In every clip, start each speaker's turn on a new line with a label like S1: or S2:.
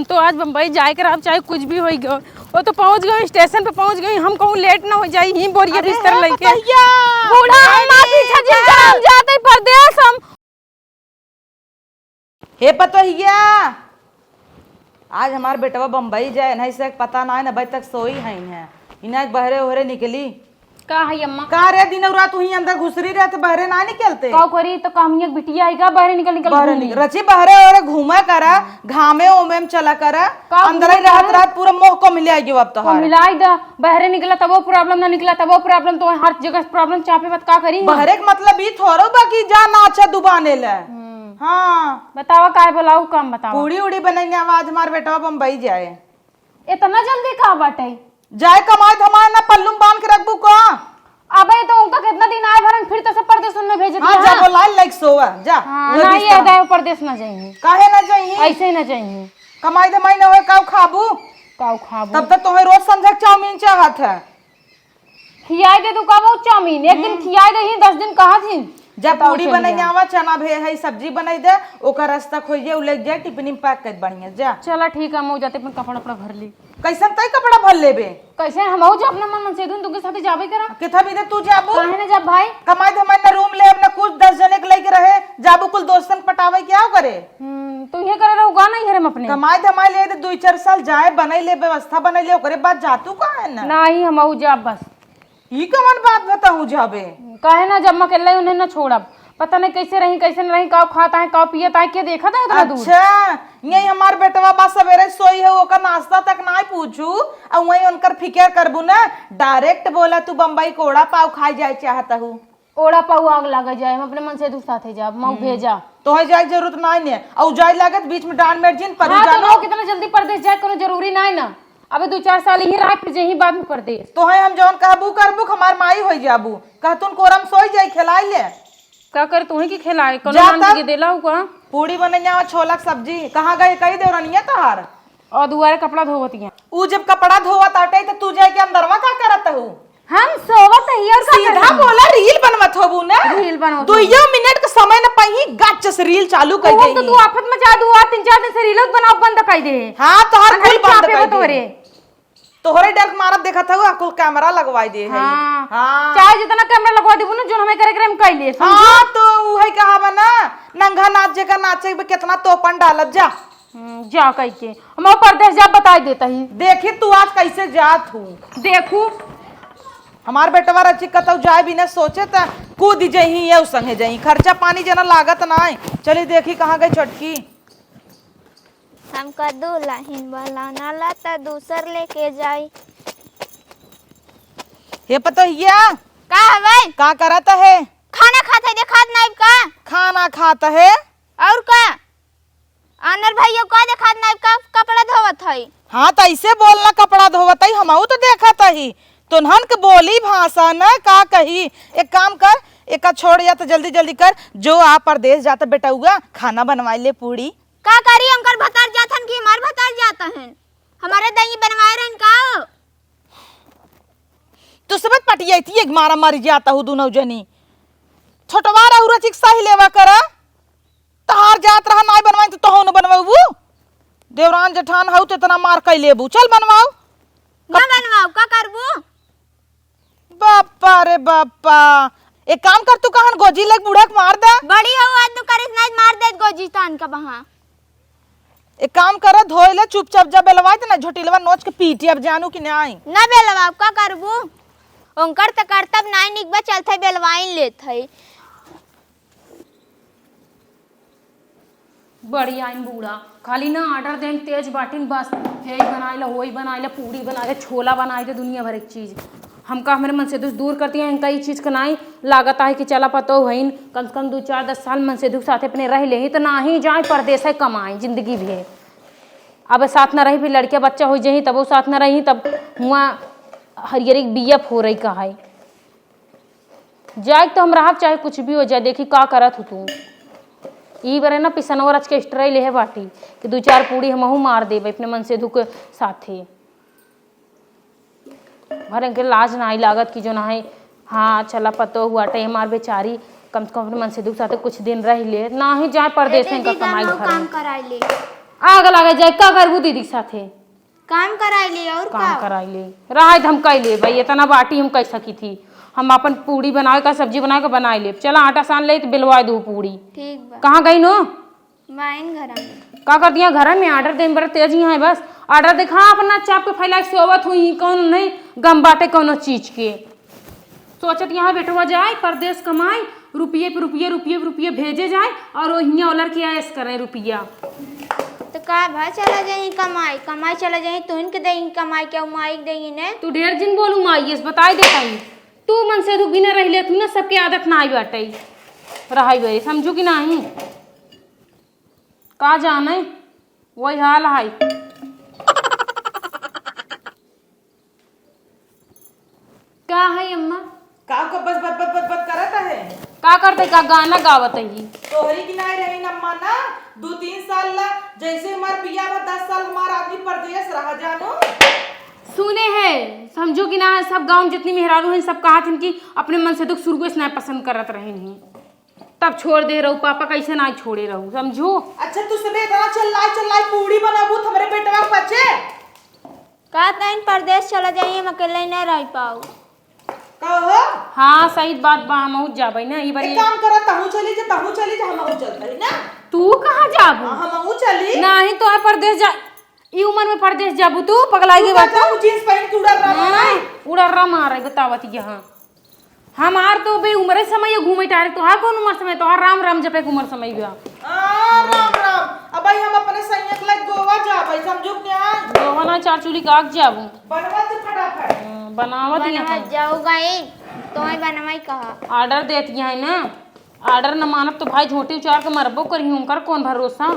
S1: तो आज बम्बई जाए कर आप चाहे कुछ भी हो गयो, वो तो पहुंच गए, स्टेशन पे पहुंच गई, हम कहूँ लेट ना हो जाए ही बोरिया बिस्तर लेके बूढ़ा हम पीछे जिनका हम जाते परदेश हम।
S2: हे पतोहिया, आज हमार बेटवा बम्बई जाए नहीं से पता ना है ना, अभी तक सोई है इन्हें बहरे ओहरे निकली
S1: का है अम्मा
S2: का रे दिन रात वही अंदर घुसरी रहते बहरे ना निकलते
S1: का करी तो काम एक बिटिया आएगा बहरे निकल
S2: रची बहरे ओहरे घूमा करा घामे ओमे में चला करा अंदर ही रात पूरा मोह को मिले आएगी अब तो
S1: मिलाई दा बहरे निकला तब वो प्रॉब्लम ना निकला तब वो प्रॉब्लम, तो हर जगह प्रॉब्लम चापे बात का करी
S2: बहरे का मतलब ई थोड़ो बाकी जा नाचा दुबाने ले। हाँ
S1: बतावा काय बोलाऊ काम बतावा।
S2: पूड़ी उड़ी बनेंगे आवाज हमार बेटवा बम्बई जाए
S1: इतना जल्दी का बाटे
S2: जाए कमाए धमाए ना पल्लू बांध के रखबू का।
S1: अबे तो उनका कितना दिन आए भरन फिर तो सब परदेश में भेज दिया।
S2: हां जा बोला लाइक सोवा जा।
S1: हां ना ये दाए परदेश ना जाइए
S2: काहे ना जाइए
S1: ऐसे ही ना जाइए
S2: कमाई धमाई ना होए काऊ खाबू तब तक तोहे रोज संझा चाउमीन चाहत है
S1: खियाई दे तू काबू चाउमीन एक दिन खियाई दे ही 10 दिन कहा थी
S2: जब पूरी बनाई आवा चना भे है सब्जी बनाई दे ओकर रास्ता खोइए उ लेके जाए टिफिन में पैक कर बढ़िया जा।
S1: चला ठीक है हम जाते अपन कपड़ा अपना भर ली।
S2: कैसन तई कपड़ा भर लेबे
S1: कैसे हम हो जा अपना मन से दूं तुके साथे जाबे करा
S2: किथा भी दे तू जाबू
S1: काहे ना जब भाई
S2: कमाई धमाई ना रूम ले अपना कुछ 10 जने के लेके रहे जाबू कुल दोस्तन पटावे क्या करे
S1: तू ये करे रहूगा ना ये हम अपने
S2: कमाई धमाई ले दे 2-4 साल जाए बनई ले व्यवस्था बनई ले ओकरे बाद जातू काहे ना
S1: नहीं हम हो जा बस
S2: ई कौन बात बताऊं जाबे
S1: काहे ना जब मैं अकेले उन्हें ना छोड़ब पता नहीं कैसे नहीं रही का खाता है का पियता है के देखा था इतना दूर।
S2: अच्छा यही हमार बेटवा बा सवेरे सोई है ओकर नाश्ता तक ना पूछू और वही उनकर फिक्र करबू ना डायरेक्ट बोला तू बम्बई कोड़ा पाव खाई जाए चाहता हूँ
S1: ओड़ा पाव आग लग जाए हम अपने मन से दूर साथे जा मऊ भेजा
S2: तो है जाए जरूरत नहीं है और जाए लागत बीच में डांड मेट जिन पर
S1: जानो तो कितना जल्दी परदेश जाए कोनो जरूरी नहीं ना अबे 2-4 साल ही रह फिर यही बाद में परदेश
S2: तो है हम जौन कहबू करबू हमार माई होई जाबू कहतुन कोरम सोई जाए खिलाई ले
S1: का कर तू ही की खिलाए कोनो नाम के देला हुआ
S2: पूड़ी बनैया छोला सब्जी कहां गए कई देवरनिया तहार
S1: और दुआरे कपड़ा धोवतिया
S2: ऊ जब कपड़ा धोवत आटे तो तू जाए के अंदरवा का करत हूं
S1: हम सोवत ही और
S2: सीधा बोला रील बनवत होबू ना
S1: रील बनवत
S2: 2 मिनट का समय न पही गच से रील चालू कर दे
S1: तो तू आफत में जा दू 3-4 दिन से रील बनाओ बंद कर दे।
S2: हां तोहर कुल बंद कर
S1: तोरे
S2: तोहरे डर मारत देखा था कुल कैमरा लगवाई दे है।
S1: हां चाहे जितना कैमरा लगवा देबू ना जो हमें करे करे हम कइले।
S2: हां तो उहे कहा बना नंगा नाच जगह नाचे में कितना तोपन डालत जा
S1: जा कह के हम परदेश जा बताई देता ही
S2: देखी तू आज कैसे जात हूं
S1: देखू
S2: हमार बेटवा रची कतौ जाए बिना सोचे त कूद जही ये संगे जही खर्चा पानी जना लागत ना चली देखी कहां गई छोटकी
S3: हम कद्दू लाहिन बनाना ला त दूसर लेके जाई।
S2: ये पतोहिया
S3: का हवे
S2: का करत है
S3: खाना खाते देखात नहीं का
S2: खाना खाता है
S3: और का आनर भाइयों का देखात नहीं का कपड़ा धोवत है।
S2: हाँ तो ऐसे बोलना कपड़ा धोवत है हम तो देखत ही तुनहन के बोली भाषा न का कही एक काम कर एक छोड़ या तो जल्दी जल्दी कर जो आप परदेश जाता बेटा हुआ खाना बनवाई ले पूड़ी
S3: का करी अंकर भतार जाथन की हमार भतार जाता है हमारे दही बनवाए रहन का
S2: तो सब पटिया थी एक मारा मारी जाता हूँ दोनों जनी छोटवा रहुरा चिक्सा ही लेवा करा तहार जात रहा नाई बनवाई तो तोहू न बनवाऊ देवरान जेठान हऊ तो इतना मार कई लेबू चल बनवाओ
S3: ना बनवाओ का करबू
S2: बापा रे बापा एक काम कर तू कहन गोजी लग बुढ़क मार दे
S3: बड़ी हो आज तो करिस नहीं मार दे गोजीतान का वहां
S2: एक काम कर धोए ले चुपचाप जब बेलवाई ना झोटिलवा नोच के पीटी अब जानू कि नहीं
S3: ना बेलवाओ का करबू ओंकर त करतब नहीं निकबा चलथे बेलवाइन लेत है
S1: बड़ी आइन बूढ़ा खाली ना ऑर्डर दें तेज बाटिन बस हे बनाए ला वही बनाए ला पूड़ी बनाए छोला बनाए दे दुनिया भर एक चीज हमका हमारे मन से दूर करती हैं इनका ये चीज़ का नहीं लागत है कि चला पतो वहीं कम से कम 2-4-10 साल मन से दुख साथ अपने रह ले ही तो ना ही जाए परदेश है कमाएं जिंदगी भी है अब साथ न रही भी लड़के बच्चा हो जाही तब वो साथ न रही तब हुआ हरियरी बीएफ हो रही कहा है जाए तो हम रहा चाहे कुछ भी हो जाए देखी का करत हो तू ई बरे ना पिसनवर आज के स्ट्राई ले है बाटी कि 2-4 पूड़ी हमहू मार देबे अपने मन से दुख साथे भरे के लाज ना आई लागत की जो ना है हाँ चला पतो हुआ टाइम मार बेचारी कम से कम अपने मन से दुख साथे कुछ दिन रह ले ना ही जाए परदेश में का कमाई
S3: काम कराई ले
S1: आग लगे जाए का करबू दीदी के साथे
S3: काम कराई ली और
S1: काम
S3: का
S1: कराई ले राहत हम कैले भाई इतना बाटी हम कह सकी थी हम अपन पूड़ी बनाए का सब्जी बनाए का बनाए ले चला आटा सान ले तो बिलवा दू पूड़ी
S3: ठीक बा
S1: कहाँ गई नो
S3: माइन घर में
S1: का कर दिया घर में ऑर्डर दे बड़ा तेज ही है बस ऑर्डर देखा अपना चाप के फैला के सोवत हुई कौन नहीं गम बाटे कोनो चीज के सोचत यहाँ बेटवा जाए परदेश कमाए रुपये पे रुपये रुपये पे रुपये भेजे जाए और वही ऑलर के ऐस करे रुपया
S3: तो का भा चला जाई कमाई कमाई चला जाई तो इनके देही कमाई क्या माई देही ने
S1: तू ढेर जिन बोलू माई बताई देता ही तू मन से तू बिना रह ले तू ना सबके आदत ना आई बाटे रहाई बे समझू कि नहीं का जाने वही हाल है क्या है अम्मा
S2: का को बस बस बस बस बस करत है
S1: का करते का गाना गावत ही
S2: तोहरी की नाई रही अम्मा ना 2-3 साल ला जैसे हमार पिया बा 10 साल हमार आदमी परदेश रहा जानो
S1: सुने हैं समझो कि ना सब गांव जितनी मेहरारू हैं सब कहा थी कि अपने मन से दुख शुरू से ना पसंद करत रहे नहीं तब छोड़ दे रहू पापा कैसे ना छोड़े रहू समझो
S2: अच्छा तू सबे इतना चल पूड़ी बनाबू हमरे बेटवा के बच्चे
S3: का तैन परदेश चला जाइए हम अकेले न रह पाऊ
S2: कहो
S1: हाँ सही बात बा हम जाबे ना ई बारी
S2: एक काम करा तहू चली जा हमहू चलतई ना
S1: तू कहाँ जाबू
S2: हमहू चली
S1: नहीं तो है परदेश जा ई उम्र में परदेश जाबू तू पगलाई के बात
S2: जींस पहन के उड़ा रहा
S1: उड़ा रहा मारे बतावत यहाँ हमार तो बे उम्र समय घूमे टारे तो कौन उम्र समय तो राम राम जपे उम्र समय बा
S2: राम राम अब भाई हम अपने संयक लग गोवा जाबई समझो क्या
S1: गोवा ना चार चूली काग जाबू
S2: बनवा तो फटाफट
S1: बनावत यहाँ
S3: जाऊगा ही तो ही बनवाई कहा
S1: ऑर्डर देती है ना ऑर्डर न मानब तो भाई झोटी उचार के मरबो करी उनकर कौन भरोसा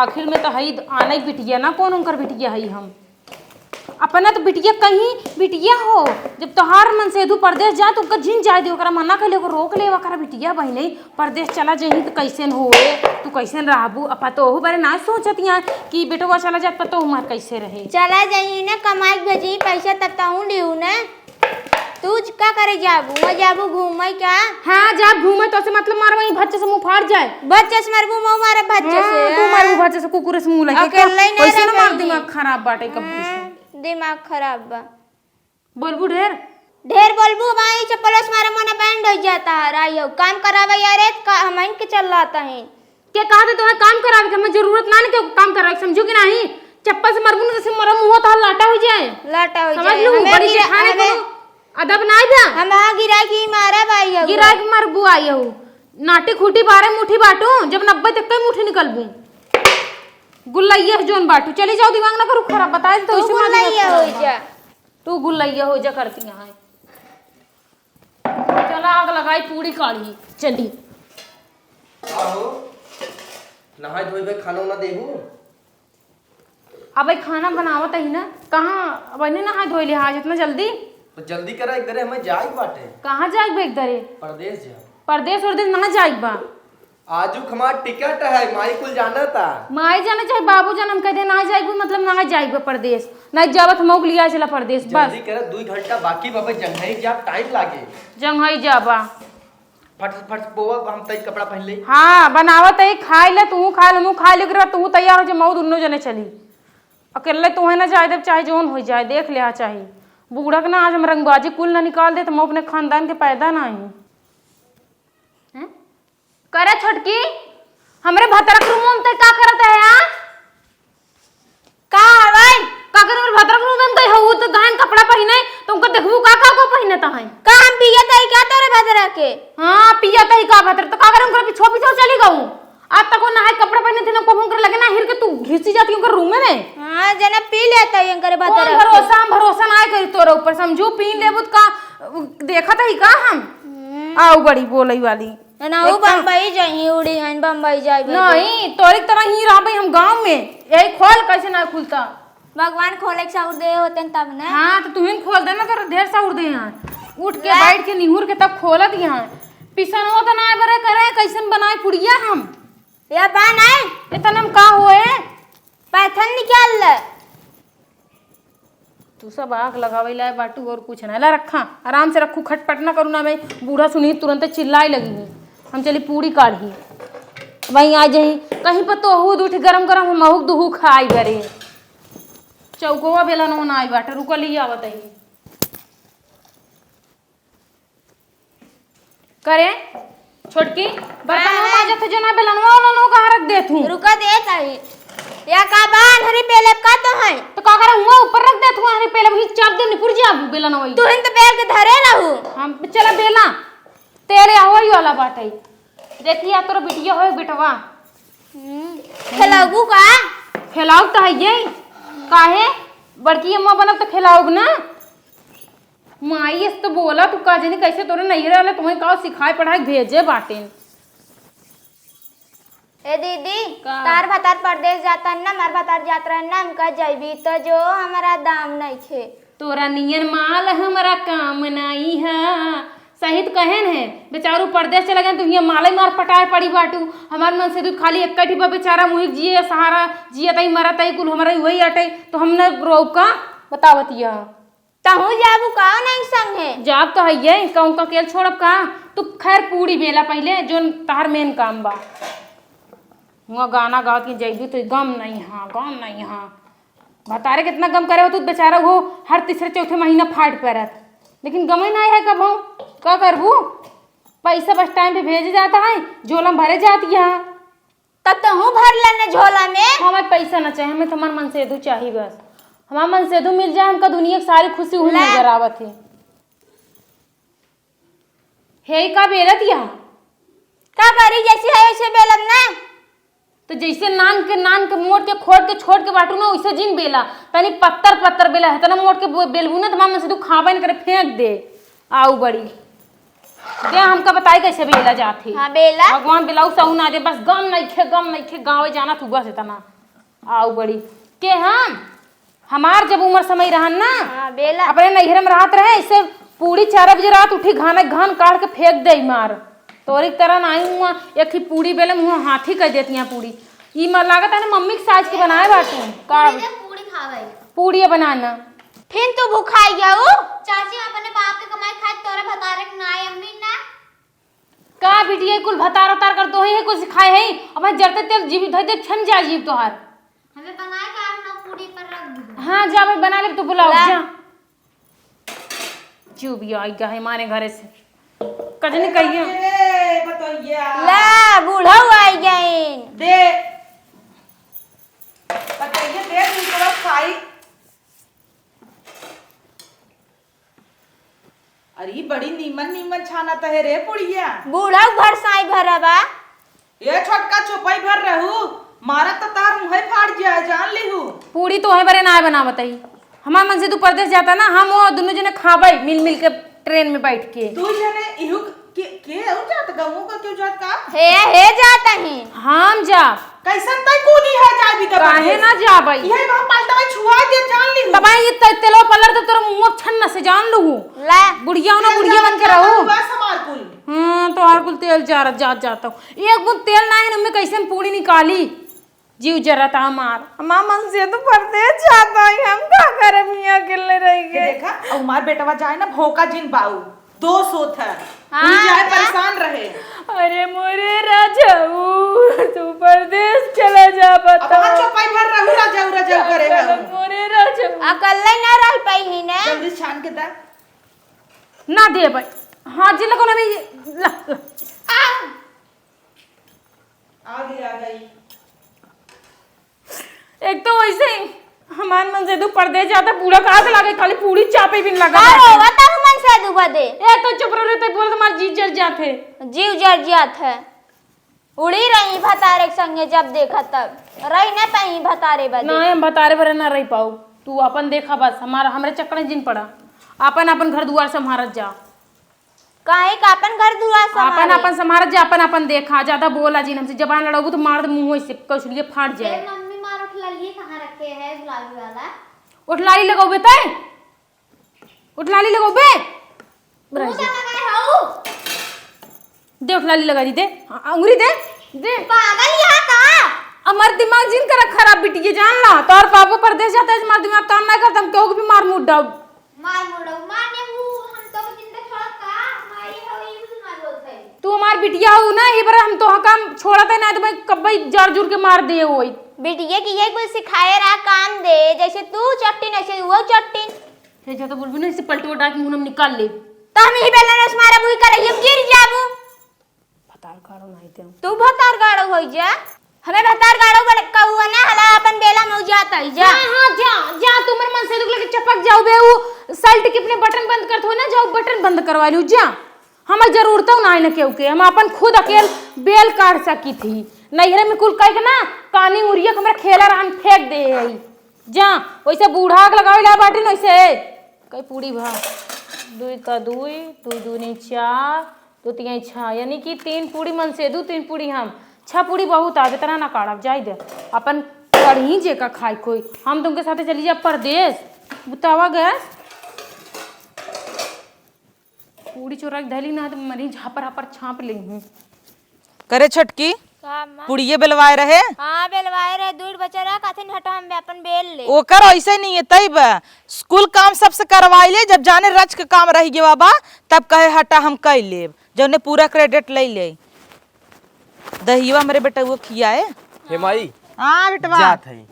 S1: आखिर में तो हई आना ही बिटिया ना कौन उनकर बिटिया हई हम अपना तो बिटिया कहीं बिटिया हो जब तोहार मन से तू परदेश जा तो उनका झिन जाए दे ओकरा मना कर ले रोक ले ओकरा बिटिया बहन परदेश चला जाही तो कैसे होए तू कैसे रहबू अपा तो ओहू बारे ना सोचत यहाँ कि बेटवा चला जात पतो उमर कैसे रहे
S3: चला जाइए ना कमाई भेजी पैसा तब ताऊ लियू ना तू का करे जाबू मैं जाबू घूमे क्या
S1: हाँ जा घूमे तो से मतलब मार वही बच्चे से मुंह फाड़ जाए
S3: बच्चे से मरबू मैं मारे बच्चे से
S1: तू मारू बच्चे से कुकुर से मुंह लगे
S3: अकेले ही नहीं
S1: कैसे
S3: रह
S1: ना मार
S3: पाएगी।
S1: दिमाग खराब बाटे कब
S3: दिमाग खराब बा
S1: बोलबू ढेर
S3: ढेर बोलबू भाई चप्पलों मारे मन बैंड हो जाता है राइयो काम करावे यार हम के चल रहा है
S1: के कहा थे तुम्हें काम करावे के हमें जरूरत ना के काम करावे समझो कि नहीं चप्पल से मरबू ना जैसे मरम हुआ तो लाटा हो जाए
S3: लाटा हो
S1: समझ
S3: जाए
S1: लू बड़ी जेठानी को अदब ना था
S3: हम गिरा की मारा भाई
S1: गिरा के मरबू आई हो नाटी खूटी बारे मुठी बाटू जब 90 तक कई मुठी निकलबू गुल्लैया जोन बाटू चली जाओ दिमाग ना करू खराब बताए तो
S3: तू गुल्लैया हो जा
S1: तू गुल्लैया हो जा करती है चला आग लगाई पूरी काढ़ी चली
S4: आहो नहाय धोई खाना ना देहू
S1: अब खाना बनावत ही ना कहाँ बने नहा धोई लिहाज इतना जल्दी
S4: तो जल्दी करा एक दरे हमें जाई बाटे
S1: कहाँ जाए बे एक दरे
S4: परदेश जा
S1: परदेश उर्देश ना जाए बा
S4: आजू हमार टिकट है माई कुल जाना था
S1: माई जाना चाहे बाबू जान हम कहते ना जाए मतलब ना जाए परदेश ना जावत हम लिया चला परदेश बस
S4: जल्दी करा 2 घंटा बाकी बाबा जंघई जा टाइम लागे
S1: जंघई जाबा
S4: फट फट पोवा हम तई कपड़ा पहन ले
S1: हाँ बनावत है खाए ले तू खा ले मुँह खाए ले तू तैयार हो जाए मऊ दोनों जने चली अकेले तू है ना जाए देव चाहे जोन हो जाए देख लिया चाहिए बूढ़ा के ना आज हम रंगबाजी कुल ना निकाल दे तो हम अपने खानदान के पैदा ना ही करे छोटकी हमरे भतरक रूम में का करत है यार का भाई का करे हमरे भतरक रूम में गई हो तो गहन कपड़ा पहने तुमको देखबू का को पहनता है
S3: का हम पिया तई क्या तोरे भदरा के
S1: हां पिया तई का भतर तो का करे हमको पीछे पीछे चली गऊ आज तक ना है कपड़ा पहने थे ना को हमको लगे ना हिर के तू घिसी जाती उनके रूम में
S3: हां जना पी लेता है करे भदरा
S1: भरोसा ना करी तोरे ऊपर समझू पी लेबू का देखत है का हम आओ बड़ी बोलई वाली
S3: ना वो बम्बई जाई उड़ी हन बम्बई जाई
S1: नहीं तोरी तरह ही रहबे हम गांव में यही खोल कैसे ना खुलता
S3: भगवान खोले के साउर दे होते तब ना
S1: हां तो तुहिन खोल देना तो ढेर साउर दे यहां उठ के बैठ के निहुर के तब खोलत यहां पिसन हो तो ना बरे करे कैसन बनाए पुड़िया हम
S3: या बान है
S1: इतना हम का होए
S3: पैथन निकाल ले
S1: तू सब आग लगावे ला बाटू और कुछ ना ला रखा आराम से रखू खटपट ना करू ना मैं बूढ़ा सुनी तुरंत चिल्लाए लगी हम चली पूरी काढ़ी वहीं आ जाई कहीं पर तो हूद उठ गरम गरम हम अहुक दुहू खाई बरे चौकोवा बेला नो ना आई बाटे रुको लिया बताइए करे छोटकी बर्तन माजे थे जो ना बेलनवा वाला कहाँ रख दे तू
S3: रुका दे ताई या का बान हरी पेले का तो है
S1: तो का करे हुआ ऊपर रख दे तू अरे पहले भी चाप दे निपुर जा बेलनवा
S3: तू हिंद बेल के धरे रहू
S1: हम चला बेला तेरे होई वाला बाटे देखिए तोर बिटिया होय बेटवा
S3: खेलाऊ का
S1: खिलाऊ तो है ये काहे बड़की अम्मा बनब तो खिलाऊग ना माई इस तो बोला तू का जानी कैसे तोरे नहीं रहले तुम्हें का सिखाए पढ़ाई भेजे बाटे
S3: ए दीदी
S1: का?
S3: तार भतार परदेश जाता ना मार भतार यात्रा ना हमका जैबी तो जो हमारा दाम नहीं खे
S1: तोरा नियन माल हमारा काम नहीं है सही तो कहन है बेचारू परदेश चला गए तुम माले मार पटाए पड़ी बाटू हमार मन से दूध खाली एक ठिपा बेचारा मुहिक जिए सहारा जिए तई मरा तई कुल हमारा वही अटे तो हमने रोक का बतावतिया
S3: तहू जाबू का नहीं संग है
S1: जाब तो है ये कहूँ का केल छोड़ब का तू खैर पूरी बेला पहले जो तार मेन काम बा हुआ गाना गा के जैबू तो गम नहीं हाँ बतारे कितना गम करे हो तू बेचारा हो हर तीसरे चौथे महीना फाट पड़त लेकिन गम ही नहीं है कब हो क्या करबू पैसा बस टाइम पे भेज जाता है झोला में भरे जाती है
S3: तब तहू भर लेने झोला में
S1: हमें पैसा ना चाहिए हमें तुम्हारा मन से दू चाहिए बस हमारा मन से दू मिल जाए हमका दुनिया की सारी खुशी हुई नजर आवत है का बेरत यहाँ
S3: का करी जैसी है वैसे बेलब ना
S1: तो जैसे नान के मोड़ के खोड़ के छोड़ के बाटू ना वैसे जिन बेला तनी पत्तर बेला है तना मोड़ के बेलबू ना तो मन से तू खाबे न करे फेंक दे आऊ बड़ी दे हमका बताई कैसे बेला जाती
S3: हाँ बेला
S1: भगवान बेलाऊ सहू ना दे बस गम नहीं खे गाँव जाना तू बस इतना आऊ बड़ी के हम हमार जब उम्र समय रहन ना
S3: हाँ बेला
S1: अपने नैहर में रात रहे इससे पूरी 4 बजे रात उठी घान काट के फेंक दे मार तोरी तरह ना हुआ एक ही पूरी बेले मुँह हाथी कर देती हैं पूरी ये मर लागत है ना मम्मी के साज के बनाए बाटू का
S3: पूरी खावे
S1: पूरी बनाना
S3: फिर तू भूखाई जाऊ
S5: चाची अपने बाप के कमाई खाए तोरे भतारे के ना अम्मी ना
S1: का बिटिया कुल भतार उतार कर तो ही है कुछ सिखाए है अब जरते तेल जीव धर दे छन जा जीव तोहार
S5: हमें बनाए का ना पूरी पर रख दू
S1: हाँ जा भाई बना ले तू बुलाओ जा चुप आई गए हमारे घरे से कजनी कहिए
S2: बतैया
S3: ला बूढ़ा आई जाइन
S2: दे बतैया दे दूसरा खाई अरे बड़ी नीमन छाना तहे रे पुड़िया
S3: बूढ़ा घर साई भरबा
S2: ये छोटका चुपाई भर रहू मारा तो तार मुंह फाड़ जाए जान लिहू
S1: पूरी तो है बरे ना बना बताई हमारे मन से तू परदेश जाता ना हम वो दोनों जने खाबे मिल के ट्रेन में बैठ के
S2: तू जने इहु के औ जात गमू का क्यों जात का
S3: हे जाता है
S1: हम जा
S2: कैसन तय कूदी है जाय भी तो
S1: काहे ना जा भाई
S2: ये वहां पलटा छुआ दे जान लिहू
S1: तबाई ये तेलो पलर तो तेरा मुंह छन्न से जान लू
S3: ला
S1: बुढ़िया ना बुढ़िया बन के रहू
S2: बस हमार कुल
S1: तो हर कुल तेल जाता हूँ एक बूंद तेल ना है उनमें कैसे पूरी निकाली जीव जरा था हमार मन से तो परदेश जाता है हम का करे मियां अकेले रह गए
S2: देखा और हमार बेटवा जाए ना भोका जिन बाऊ 200 था
S3: हाँ,
S2: जाए परेशान रहे
S1: अरे मोरे राजाऊ तू परदेश चला जा बता
S2: अब चौपाई भर रहू राजा करे रहू
S1: मोरे राजाऊ
S3: अकेले ना रह पाई ही ने
S2: जल्दी छान के दा
S1: ना दे भाई हाँ जी लगो ना मैं ला
S2: आ गई
S1: एक तो वैसे ही हमारे मन से तू परदेश जाता पूरा कहा से लागे खाली पूरी चापे भी लगा
S3: का होगा तब मन से दुबा दे
S1: ए तो चुप रहो तो बोल तुम्हारे जी जल जाते
S3: जीव जर जात है उड़ी रही भतारे के संगे जब देखा तब रही न पाई भतारे बदे
S1: ना हम बतारे भरे ना रह पाऊ तू अपन देखा बस हमारा हमरे चक्कर में जिन पड़ा अपन घर दुआर संभारत जा
S3: काहे का अपन घर दुआ
S1: अपन संभारत जा अपन देखा ज्यादा बोला जी हमसे जबान लड़ोगू तो मार दे मुंह से कौशलिए फाट जाए
S5: मम्मी मारो खिलाइए कहाँ रखे है गुलाबी वाला
S1: उठलाली लगोबे तय उठलाली लगोबे
S5: लगाए हो
S1: दे उठलाली लगा दी दे अंगुरी दे
S5: पागल यहाँ का
S1: हमार दिमाग जिन कर खराब बिटिए जान ला तोर पापा परदेश जाता है हमार दिमाग काम नहीं करता हम केहू भी मार मुड़ डाउ
S5: मार मुड़ो मारने वो हम तो जिंदा छोड़ का मारी हो ये भी मार बोलते हैं
S1: तू हमार बिटिया हो ना, ये बार हम तो काम छोड़ते ना तो मैं कब्बई जर जुर के मार दे होई।
S3: बिटिया की ये कुछ सिखाए रहा काम दे, जैसे तू चट्टी ऐसे वो चट्टी।
S1: हे जा तो बोलबो ना इसे पलटी उठा के मुंह में निकाल ले।
S3: तो हम ही बेला रस मारा बुई करे हम गिर जाबू।
S1: भतार कारो नहीं ते
S3: तू भतार गाड़ो होई जा, हमें भतार गाड़ो बन कहू ना हला अपन बेला में जाता ही जा।
S1: हां जा जा, तू मेरे मन से दुख लगे चपक जाओ बे, वो शर्ट के अपने बटन बंद करत हो ना, जाओ बटन बंद करवा लू जा। हमें जरूरत हो ना है ना केहू के, हम अपन खुद अकेल बेल काट सकी थी। नैहरे में कुल कह के ना कानी उरिया के हमरा खेला रहन फेंक दे आई जा। वैसे बूढ़ा के लगावे ला बाटी न वैसे कई पूरी भा दुई का दुई दुई दूनी 4 दो तीन 6 यानी कि 3 पूरी मन से दू 3 पूरी हम 6 पूरी बहुत आवे तना ना काढ़ब जाई दे अपन कढ़ी जे का खाई कोई। हम तुमके साथे चली जा परदेश बुतावा गैस पूरी चोरा के धैली ना तो मरी झापर हापर छाप ली हूँ।
S2: करे छोटकी पुड़िये बेलवाए रहे।
S3: हां बेलवाए रहे, दूध बचा रहा काथिन हटा हम अपन बेल ले।
S2: ओकर ऐसे नहीं है तब स्कूल काम सबसे करवाई ले, जब जाने रच के काम रही गए बाबा तब कहे हटा हम कह लेब, जब ने पूरा क्रेडिट ले ले। दहिया मेरे बेटा वो खियाए।
S4: हे माई
S2: हाँ बेटवा
S4: जात है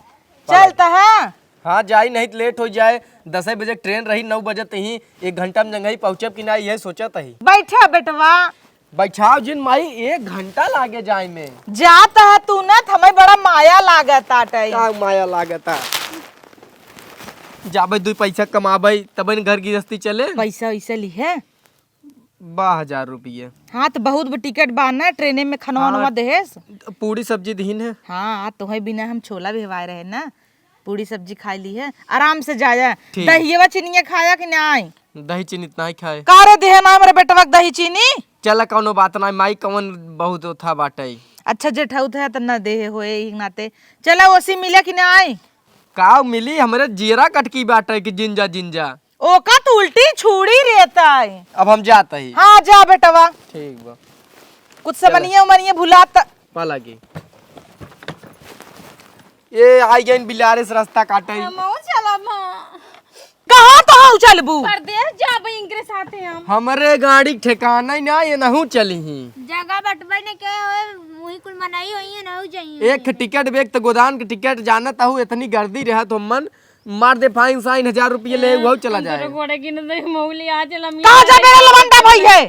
S2: चलता है।
S4: हाँ जाई नहीं तो लेट हो जाए, 10 बजे ट्रेन रही 9 बजे तही 1 घंटा में जंगही पहुँचब कि ना ये सोचत ही।
S2: बैठा बेटवा
S4: बैठाओ जिन माई 1 घंटा लागे जाए में।
S2: जाता है तू ना हमें बड़ा माया लागत आटे।
S4: का माया लागता जाबे 2 पैसा कमाबे तब घर गृहस्थी चले।
S2: पैसा वैसा ली है
S4: 1000 रुपये।
S2: हाँ तो बहुत टिकट बाना ट्रेने में खनवा दहेस।
S4: पूरी सब्जी दीन है।
S2: हाँ तुम्हें बिना हम छोला भिवाए रहे ना, पूरी सब्जी खा ली है आराम से जाया। दहिया चीनी खाया कि नहीं?
S4: दही चीनी इतना ही खाए
S2: कारे देह ना मेरे बेटवा दही चीनी।
S4: चल कौनो बात ना माई कौन बहुत था बाटे।
S2: अच्छा जेठाऊ था तो न देह होए नाते चला ओसी मिले कि नहीं?
S4: का मिली हमरे जीरा कटकी बाटे कि जिंजा जिंजा
S2: ओका तो उल्टी छुड़ी रहता है।
S4: अब हम जाते ही।
S2: हाँ जा बेटवा
S4: ठीक बा
S2: कुछ समनिया उमनिया भुलाता
S4: पाला की ये आई गई बिलारे से रास्ता काटे।
S2: कहाँ तो हम चलबू?
S1: परदेश जाबे इनके साथे हम।
S4: हमरे गाड़ी ठिकाना ना ये नहू चली ही।
S3: जगह बटबे ने के होए मुही कुल मनाई होई है ना हो जाई।
S4: एक टिकट बेग तो गोदान के टिकट जानत हूँ इतनी गर्दी रहा तो मन मार दे फाइन साइन 1000 रुपये ले वो चला जाए।
S1: गोड़े की न मौली आ चला
S2: कहाँ जा मेरा लवंडा भाई है?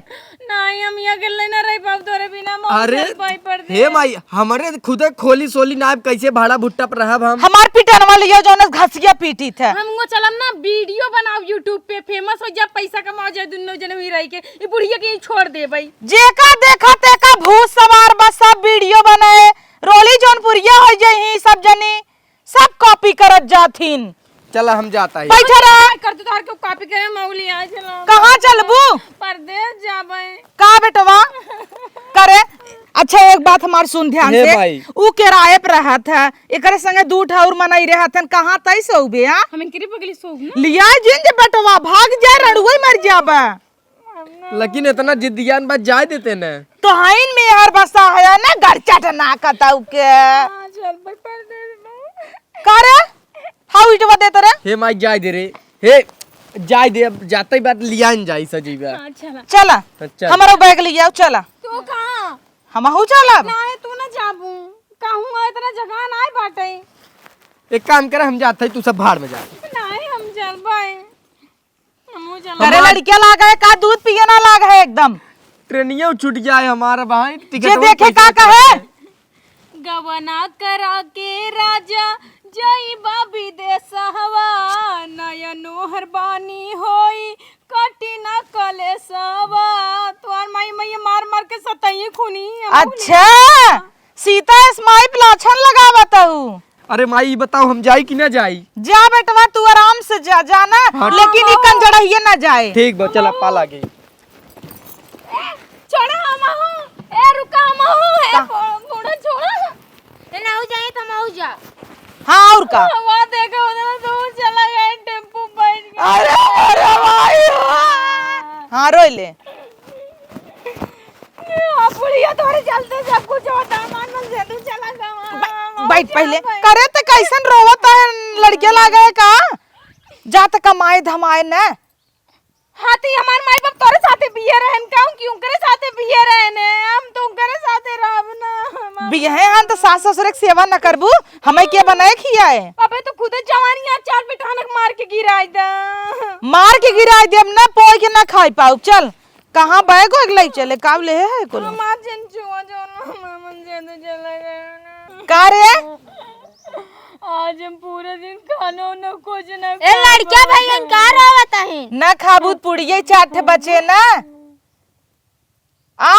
S1: नहीं हम यहाँ के ना रह पाब तोरे बिना
S4: अरे हे माई हमरे खुदे खोली सोली नाब कैसे भाड़ा भुट्टा पर रहब हम।
S2: हमार पिटन वाली है जो घसिया पीटी थे।
S1: हमको चलम ना वीडियो बनाओ यूट्यूब पे फेमस हो जा पैसा कमाओ जाए दोनों जने ही रह के ये बुढ़िया के छोड़ दे भाई।
S2: जेका देखा तेका भूत सवार बस सब वीडियो बनाए रोली जौनपुरिया हो जाही सब जनी सब कॉपी करत जाथिन।
S4: चला हम जाता है।
S2: बैठा रहा
S1: कर तो के कॉपी करे मौली आ चला।
S2: कहाँ चलबू?
S1: परदेश जाबे।
S2: का बेटवा करे? अच्छा एक बात हमार सुन ध्यान
S4: हे
S2: से
S4: भाई।
S2: ऊ किराए पर रहा था एकरे संगे 2 ठाउर मनाई रहा था कहाँ तई सो बे हां
S1: हम इनकरी पगली सोग ना
S2: लिया जिन जे बेटवा भाग जा रड़ुई मर जाबा।
S4: लेकिन इतना जिद्दियान बात जाए देते न
S2: तो हाइन में हर बसा है ना घर चटना कताऊ के
S1: चल भाई परदेश
S2: करे हाउ इटवा देत रे।
S4: हे माई जाए दे रे हे जाए दे अब जाते ही बात लिया न जाई सजीवा।
S1: चला
S2: चला
S4: अच्छा
S2: हमारा बैग लिया चला
S1: तू कहां
S2: हम हूं चला
S1: नहीं तू ना जाबू कहूं इतना जगह नहीं बाटे।
S4: एक काम करे हम जाते ही तू सब भाड़ में जा।
S1: नहीं हम चल भाई हम चल
S2: करे लड़कियां लागा है का दूध पिए ना लागा है एकदम
S4: ट्रेनिया छूट जाए हमारा भाई टिकट
S2: जे देखे का कहे
S1: गवना करा के राजा जई बाबी दे सहवा नयनो हरबानी होई कटी ना कले सवा तोर माई मई मार मार के सतई खूनी।
S2: अच्छा सीता स्माइल लाछन लगावत हूँ।
S4: अरे माई बताओ हम जाई कि ना जाई?
S2: जा बेटवा तू आराम से जा जाना लेकिन ई कंजड़हिए ना जाए।
S4: ठीक बा चला पाला के
S1: छोड़ा हम हूं ए रुका हम हूं ए मोड़ा छोड़ा
S3: ना हो जाए तो हम हो जा।
S2: हाँ और का
S1: हवा देखो उधर दूर चला गया टेम्पो बैठ गया।
S2: अरे भाई हाँ रोई ले
S1: बुढ़िया तोरे चलते सब कुछ होता मान मन से तू चला गया।
S2: बैठ पहले करे तो कैसन रोवत है लड़के लागे का जा तो कमाए धमाए न
S1: हाथी हमार माई बाप तोरे साथे बिये रहन काऊ क्यों करे साथे बिये रहने हम तो करे साथे रहब ना
S2: बिहे हन तो सास ससुर के सेवा न करबू हमें के बनाए खियाए
S1: अबे तो खुदे जवानी चार बिठानक मार के गिराई दा
S2: मार के गिराई देब ना पोई के ना खाई पाऊ चल कहाँ बैग अगले चले काब ले है कुल
S1: हमार जन छुआ जो मन से तो चला गया
S2: का रे
S1: आज हम पूरे दिन खाना न कुछ न
S3: ए लड़का भैया का रहता है
S2: ना खाबू पुड़िये चाट बचे ना आ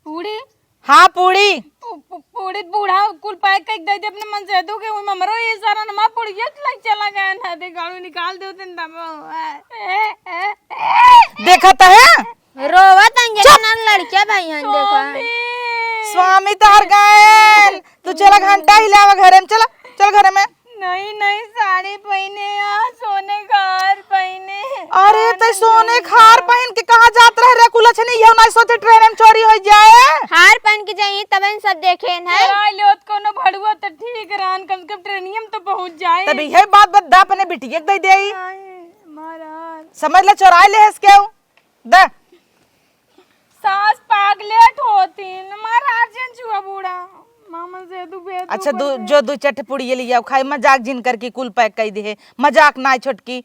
S1: पूरी
S2: हाँ पूड़ी
S1: पूरी बूढ़ा कुल पैक कर दे दे अपने मन से दो के ममरो ये सारा नमा पुड़िया लग चला गया ना दे गाड़ू निकाल दो दिन दबो
S2: देखा तो है
S3: रोवत अंजना लड़का भैया देखो
S2: स्वामी तार गायन तू चला घंटा हिलावा घरे में चला चल घरे में
S1: नहीं नहीं साड़ी पहने सोने का हार पहने
S2: अरे ते सोने खार पहन के कहाँ जात रहे रे कुलछ नहीं ये ना सोचे ट्रेन में चोरी हो जाए
S3: हार पहन के जाइए तब इन सब देखे न
S1: चला लोत कोनो भड़ुआ तो ठीक रान कम से कम ट्रेनियम तो पहुंच जाए
S2: तभी है बात बद्दा अपने बिटिया दे देई
S1: महाराज
S2: समझ ले चोराई ले हस के दे
S1: सास पागलेट होती महाराज जन छुआ बूढ़ा मामा से तू बेत
S2: अच्छा जो दो चट पुड़ी लिया खाई मजाक जिन करके कुल पैक कर दे मजाक ना छोटकी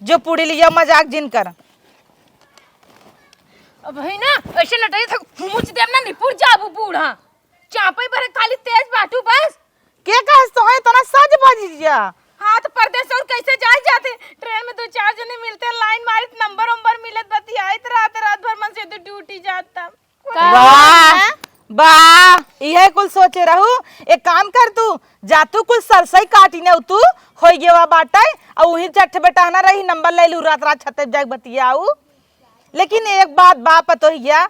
S2: जो पुड़ी लिया मजाक जिन कर
S1: अब है ना ऐसे लटाई था मुझ देव ना निपुर जाबू बूढ़ा चापे भरे खाली तेज बाटू बस
S2: के कहस तो है तना सज बजिया
S1: हाथ परदेस और कैसे जाए जाते ट्रेन में दो चार जने मिलते लाइन मारित नंबर मिलत बतियाइत रात भर मन से तो ड्यूटी जाता
S2: वाह वाह यह कुल सोचे रहू एक काम कर तू जा तू कुल सरसई काटी ने तू होई गेवा बाटा और वही चट्ठ बेटाना रही नंबर ले लू रात छते जाग बतियाऊ लेकिन एक बात बाप तो हिया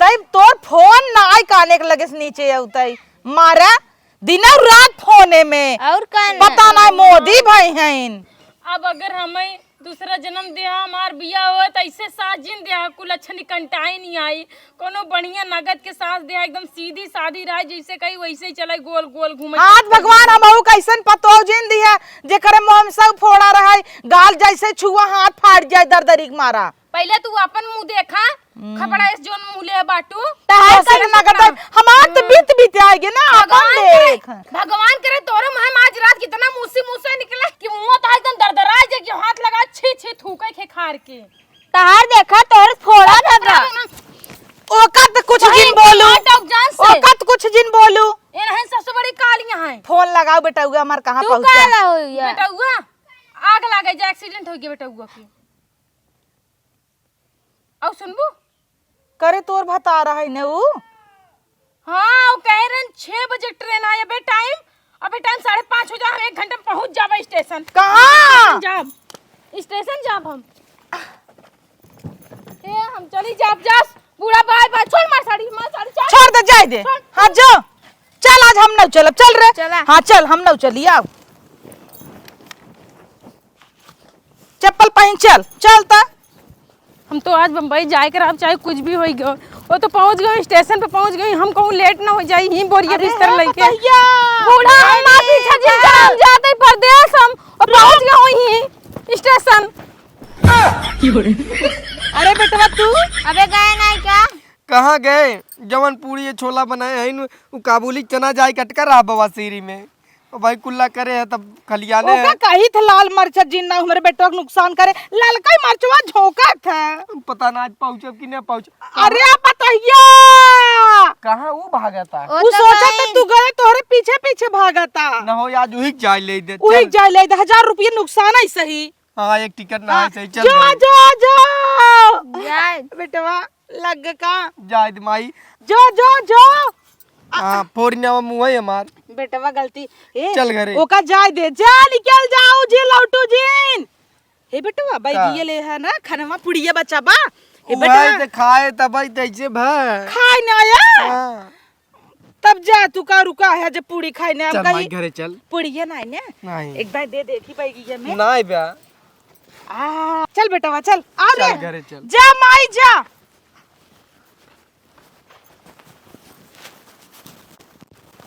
S2: तई तोर फोन ना आई काने के लगे से नीचे आउतई मारा दिन और रात फोने में
S3: और कान
S2: पता ना मोदी भाई हैं
S1: अब अगर हमें दूसरा जन्म दिया हमार बिया हो तो ऐसे सास जिन दिया कुल अच्छा कंटाई नहीं आई कोनो बढ़िया नगद के सास दिया एकदम सीधी सादी रहा जैसे कहीं वैसे ही चला गोल गोल घूमे
S2: आज भगवान हमहू कैसन पतो जिन दिया जे करे मोह सब फोड़ा रहा गाल जैसे छुआ हाथ फाड़ जाए दरदरी मारा
S1: पहले तू अपन मुंह देखा खपड़ा इस जोन मुंह ले बाटू
S2: हमार तो बीत आएगी ना अपन देख
S1: भगवान करे तोरे मुंह आज रात कितना मुंह से निकला कि मुंह तो एकदम दरदरा जे कि हाथ लगा छी थूके के खार के
S3: तहार देखा तोर फोड़ा था
S2: ओकत कुछ जिन बोलू ओकत कुछ जिन बोलू
S1: ये रहन सबसे बड़ी कालियां हैं
S2: फोन लगाओ बेटा हुआ हमार कहां
S3: तू
S2: पहुंचा
S3: काला होइया
S1: बेटा हुआ आग लागे जा एक्सीडेंट हो गया बेटा हुआ की औ सुनबू
S2: करे तोर बता रहा है ने ऊ
S1: हाँ वो कह रहे 6 बजे ट्रेन आए बे टाइम अबे टाइम 5:30 हो जा हम 1 घंटे पहुंच जाबे स्टेशन
S2: कहां
S1: स्टेशन जाब हम ए हम चली जाब पूरा बाय छोड़ मार साड़ी
S2: छोड़ दे जाए दे हां जो चल आज हम न चलब चल रे
S3: चला।
S2: हां चल हम न चली आओ चप्पल पहन चल ता
S1: हम तो आज बम्बई जाए कर अब चाहे कुछ भी हो गयो वो तो पहुंच गए स्टेशन पे पहुंच गई हम कहूं लेट ना हो जाई ही बोरिया बिस्तर लेके बूढ़ा हम आप पीछे जिन हम जाते परदेश हम और पहुंच गए वहीं स्टेशन
S2: अरे बेटवा तू
S3: अबे गए नहीं क्या
S4: कहाँ गए जवन पूरी छोला बनाए हैं वो काबुली चना जाए कटकर रहा बवासीरी में और भाई कुल्ला करे है तब खलियाने
S2: ओका कही थे लाल मरचा जिन्ना हमारे बेटवा को नुकसान करे लालका ही मरचवा झोंका था
S4: पता ना आज पहुंचे कि नहीं पहुंचे
S2: अरे पतैया
S4: कहाँ वो भागा था
S2: तू सोचा था तू गए तोहरे पीछे पीछे भागा था
S4: न हो आज वही जाए ले दे
S2: वही जाए ले 1000 रुपये नुकसान है सही
S4: हाँ एक टिकट ना है सही चल
S2: जो
S3: जाए
S2: बेटवा लग का
S4: जाए माई
S2: जो
S4: हाँ फोड़ने मुँह है हमार
S2: बेटवा गलती
S4: चल घरे
S2: ओका जाए दे जा निकल जाओ जे लौटू जिन हे बेटवा भाई
S4: का?
S2: ये ले है ना खनवा पुड़िया बच्चा बा हे
S4: भाई
S2: बेटा
S4: ते खाए तब भाई तैसे भाई
S2: खाए ना आया
S4: हाँ।
S2: तब जा तू का रुका है जब पूड़ी खाए ने हम
S4: चल माई
S2: कहीं
S4: घरे चल
S2: पुड़िया ना ने
S4: नहीं
S2: एक बार दे देखी पाएगी ये में
S4: नहीं बे
S2: चल बेटवा चल आ
S4: चल
S2: रे
S4: घरे चल
S2: जा माई जा